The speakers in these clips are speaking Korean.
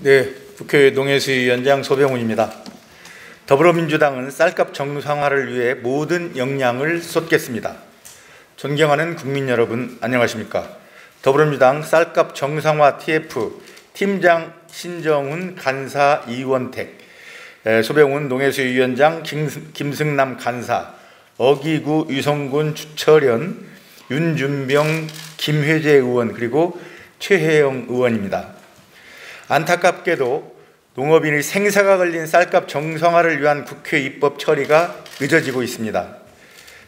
네, 국회 농해수위원장 소병훈입니다. 더불어민주당은 쌀값 정상화를 위해 모든 역량을 쏟겠습니다. 존경하는 국민 여러분, 안녕하십니까? 더불어민주당 쌀값 정상화 TF 팀장 신정훈 간사 이원택, 소병훈 농해수위원장 김승남 간사, 어기구 유성군 주철현, 윤준병 김회재 의원 그리고 최혜영 의원입니다. 안타깝게도 농업인의 생사가 걸린 쌀값 정상화를 위한 국회 입법 처리가 늦어지고 있습니다.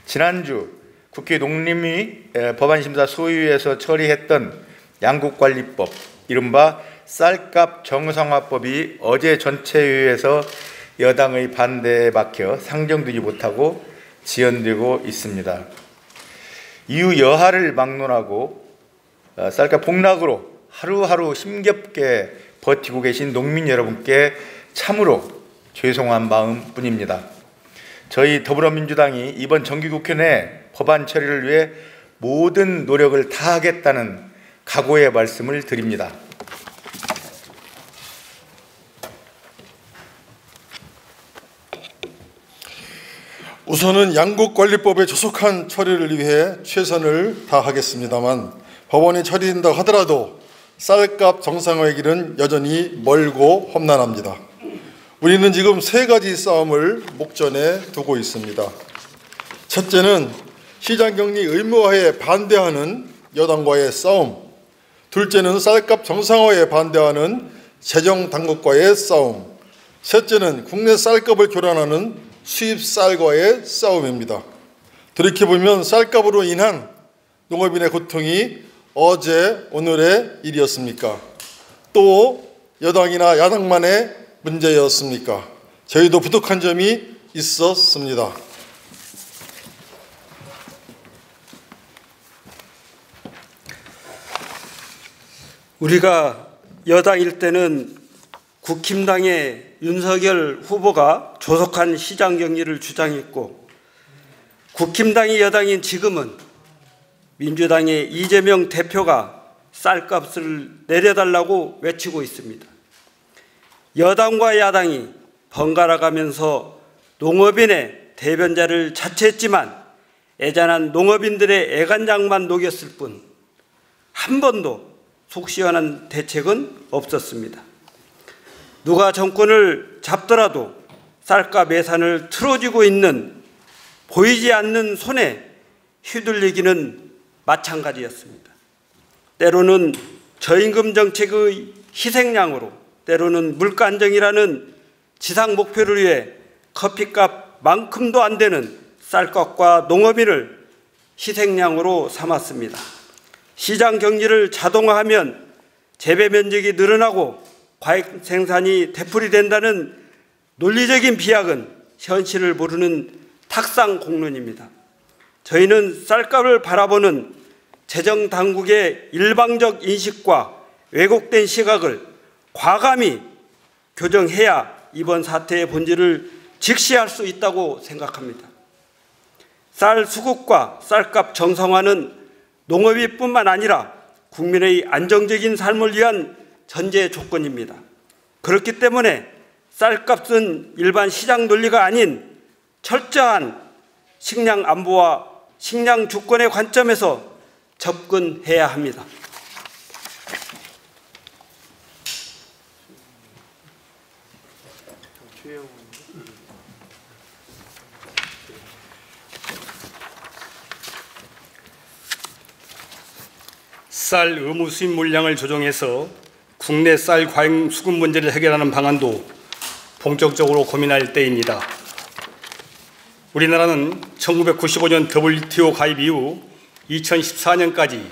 지난주 국회 농림위 법안심사 소위에서 처리했던 양곡관리법, 이른바 쌀값 정상화법이 어제 전체회의에서 여당의 반대에 막혀 상정되지 못하고 지연되고 있습니다. 이후 여하를 막론하고 쌀값 폭락으로 하루하루 힘겹게 버티고 계신 농민 여러분께 참으로 죄송한 마음뿐입니다. 저희 더불어민주당이 이번 정기국회 내 법안 처리를 위해 모든 노력을 다하겠다는 각오의 말씀을 드립니다. 우선은 양곡관리법의 조속한 처리를 위해 최선을 다하겠습니다만 법원이 처리된다고 하더라도 쌀값 정상화의 길은 여전히 멀고 험난합니다. 우리는 지금 세 가지 싸움을 목전에 두고 있습니다. 첫째는 시장격리 의무화에 반대하는 여당과의 싸움, 둘째는 쌀값 정상화에 반대하는 재정당국과의 싸움, 셋째는 국내 쌀값을 교란하는 수입쌀과의 싸움입니다. 돌이켜보면 쌀값으로 인한 농업인의 고통이 어제 오늘의 일이었습니까? 또 여당이나 야당만의 문제였습니까? 저희도 부족한 점이 있었습니다. 우리가 여당일 때는 국힘당의 윤석열 후보가 조속한 시장격리를 주장했고, 국힘당이 여당인 지금은 민주당의 이재명 대표가 쌀값을 내려달라고 외치고 있습니다. 여당과 야당이 번갈아가면서 농업인의 대변자를 자처했지만 애잔한 농업인들의 애간장만 녹였을 뿐 한 번도 속 시원한 대책은 없었습니다. 누가 정권을 잡더라도 쌀값 예산을 틀어쥐고 있는 보이지 않는 손에 휘둘리기는 마찬가지였습니다. 때로는 저임금 정책의 희생양으로, 때로는 물가 안정이라는 지상 목표를 위해 커피값만큼도 안 되는 쌀값과 농업인을 희생양으로 삼았습니다. 시장 경기를 자동화하면 재배 면적이 늘어나고 과일 생산이 되풀이된다는 논리적인 비약은 현실을 모르는 탁상공론입니다. 저희는 쌀값을 바라보는 재정당국의 일방적 인식과 왜곡된 시각을 과감히 교정해야 이번 사태의 본질을 직시할 수 있다고 생각합니다. 쌀 수급과 쌀값 정상화는 농업인뿐만 아니라 국민의 안정적인 삶을 위한 전제 조건입니다. 그렇기 때문에 쌀값은 일반 시장 논리가 아닌 철저한 식량 안보와 식량 주권의 관점에서 접근해야 합니다. 쌀 의무 수입 물량을 조정해서 국내 쌀 과잉 수급 문제를 해결하는 방안도 본격적으로 고민할 때입니다. 우리나라는 1995년 WTO 가입 이후 2014년까지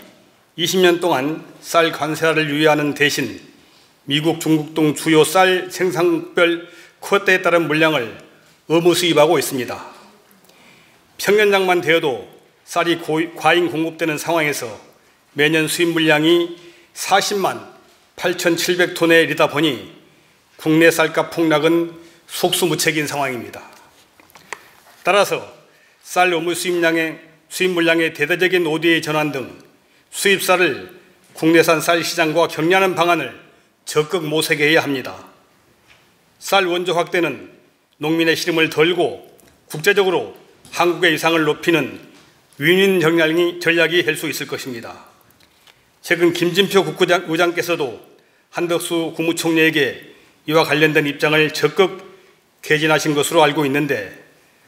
20년 동안 쌀 관세화를 유예하는 대신 미국, 중국 등 주요 쌀 생산별 쿼터에 따른 물량을 의무 수입하고 있습니다. 평년장만 되어도 쌀이 과잉 공급되는 상황에서 매년 수입 물량이 40만 8,700톤에 이르다 보니 국내 쌀값 폭락은 속수무책인 상황입니다. 따라서 쌀 의무 수입 물량의 대대적인 ODA 전환 등 수입쌀을 국내산 쌀 시장과 격리하는 방안을 적극 모색해야 합니다. 쌀 원조 확대는 농민의 시름을 덜고 국제적으로 한국의 위상을 높이는 윈윈 전략이 될 수 있을 것입니다. 최근 김진표 국무장께서도 한덕수 국무총리에게 이와 관련된 입장을 적극 개진하신 것으로 알고 있는데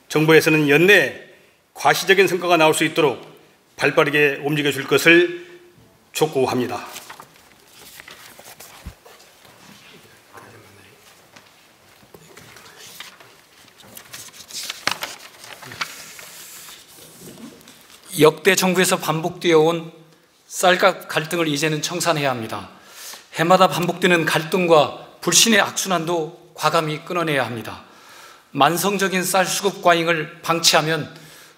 정부에서는 연내에 과시적인 성과가 나올 수 있도록 발빠르게 움직여줄 것을 촉구합니다. 역대 정부에서 반복되어 온 쌀값 갈등을 이제는 청산해야 합니다. 해마다 반복되는 갈등과 불신의 악순환도 과감히 끊어내야 합니다. 만성적인 쌀 수급 과잉을 방치하면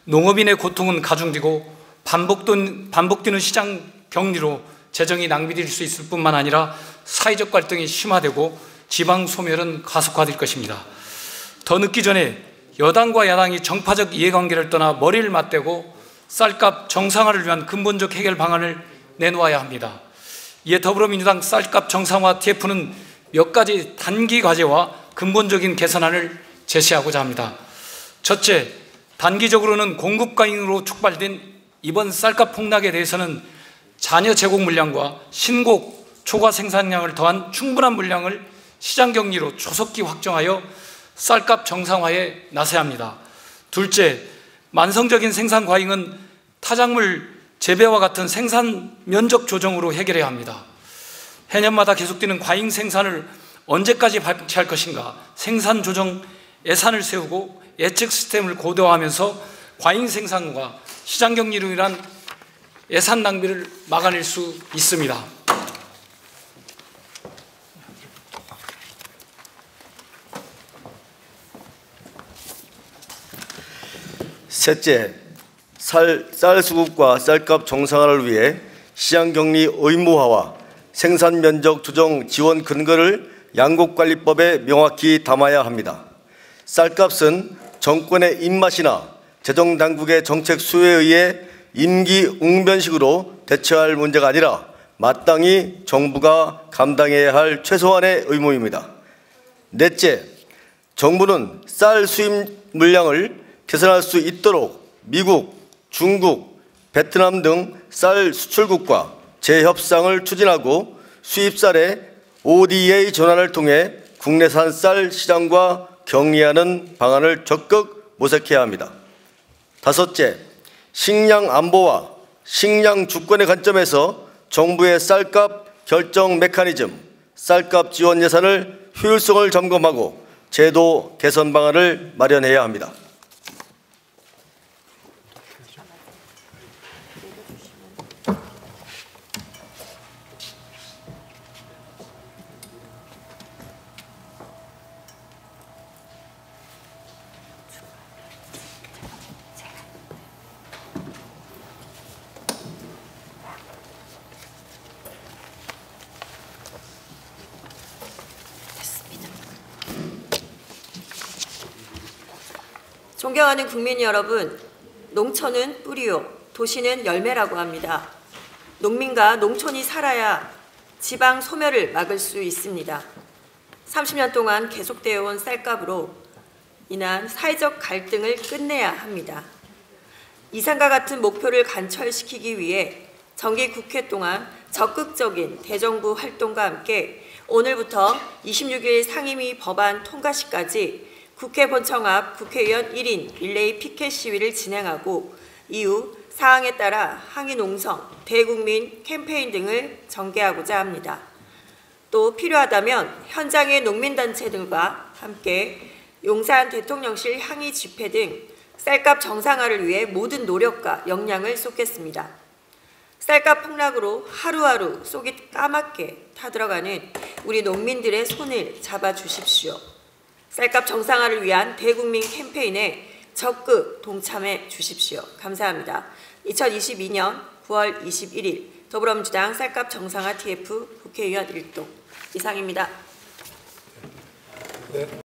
농업인의 고통은 가중되고 반복되는 시장 격리로 재정이 낭비될 수 있을 뿐만 아니라 사회적 갈등이 심화되고 지방 소멸은 가속화될 것입니다. 더 늦기 전에 여당과 야당이 정파적 이해관계를 떠나 머리를 맞대고 쌀값 정상화를 위한 근본적 해결 방안을 내놓아야 합니다. 이에 더불어민주당 쌀값 정상화 TF는 몇 가지 단기 과제와 근본적인 개선안을 제시하고자 합니다. 첫째, 단기적으로는 공급 과잉으로 촉발된 이번 쌀값 폭락에 대해서는 잔여 제공 물량과 신곡 초과 생산량을 더한 충분한 물량을 시장 격리로 조속히 확정하여 쌀값 정상화에 나서야 합니다. 둘째, 만성적인 생산 과잉은 타작물 재배와 같은 생산 면적 조정으로 해결해야 합니다. 해년마다 계속되는 과잉 생산을 언제까지 방치할 것인가, 생산 조정 예산을 세우고 예측 시스템을 고도화하면서 과잉 생산과 시장 격리로 인한 예산 낭비를 막아낼 수 있습니다. 셋째, 쌀 수급과 쌀값 정상화를 위해 시장 격리 의무화와 생산 면적 조정 지원 근거를 양곡관리법에 명확히 담아야 합니다. 쌀값은 정권의 입맛이나 재정당국의 정책 수요에 의해 임기 웅변식으로 대처할 문제가 아니라 마땅히 정부가 감당해야 할 최소한의 의무입니다. 넷째, 정부는 쌀 수입 물량을 개선할 수 있도록 미국, 중국, 베트남 등 쌀 수출국과 재협상을 추진하고 수입쌀의 ODA 전환을 통해 국내산 쌀 시장과 격리하는 방안을 적극 모색해야 합니다. 다섯째, 식량 안보와 식량 주권의 관점에서 정부의 쌀값 결정 메커니즘, 쌀값 지원 예산을 효율성을 점검하고 제도 개선 방안을 마련해야 합니다. 존경하는 국민 여러분, 농촌은 뿌리요, 도시는 열매라고 합니다. 농민과 농촌이 살아야 지방 소멸을 막을 수 있습니다. 30년 동안 계속되어 온 쌀값으로 인한 사회적 갈등을 끝내야 합니다. 이상과 같은 목표를 관철시키기 위해 정기 국회 동안 적극적인 대정부 활동과 함께 오늘부터 26일 상임위 법안 통과 시까지 국회 본청 앞 국회의원 1인 릴레이 피켓 시위를 진행하고 이후 사항에 따라 항의 농성, 대국민 캠페인 등을 전개하고자 합니다. 또 필요하다면 현장의 농민단체들과 함께 용산 대통령실 항의 집회 등 쌀값 정상화를 위해 모든 노력과 역량을 쏟겠습니다. 쌀값 폭락으로 하루하루 속이 까맣게 타들어가는 우리 농민들의 손을 잡아주십시오. 쌀값 정상화를 위한 대국민 캠페인에 적극 동참해 주십시오. 감사합니다. 2022년 9월 21일 더불어민주당 쌀값 정상화 TF 국회의원 1동 이상입니다.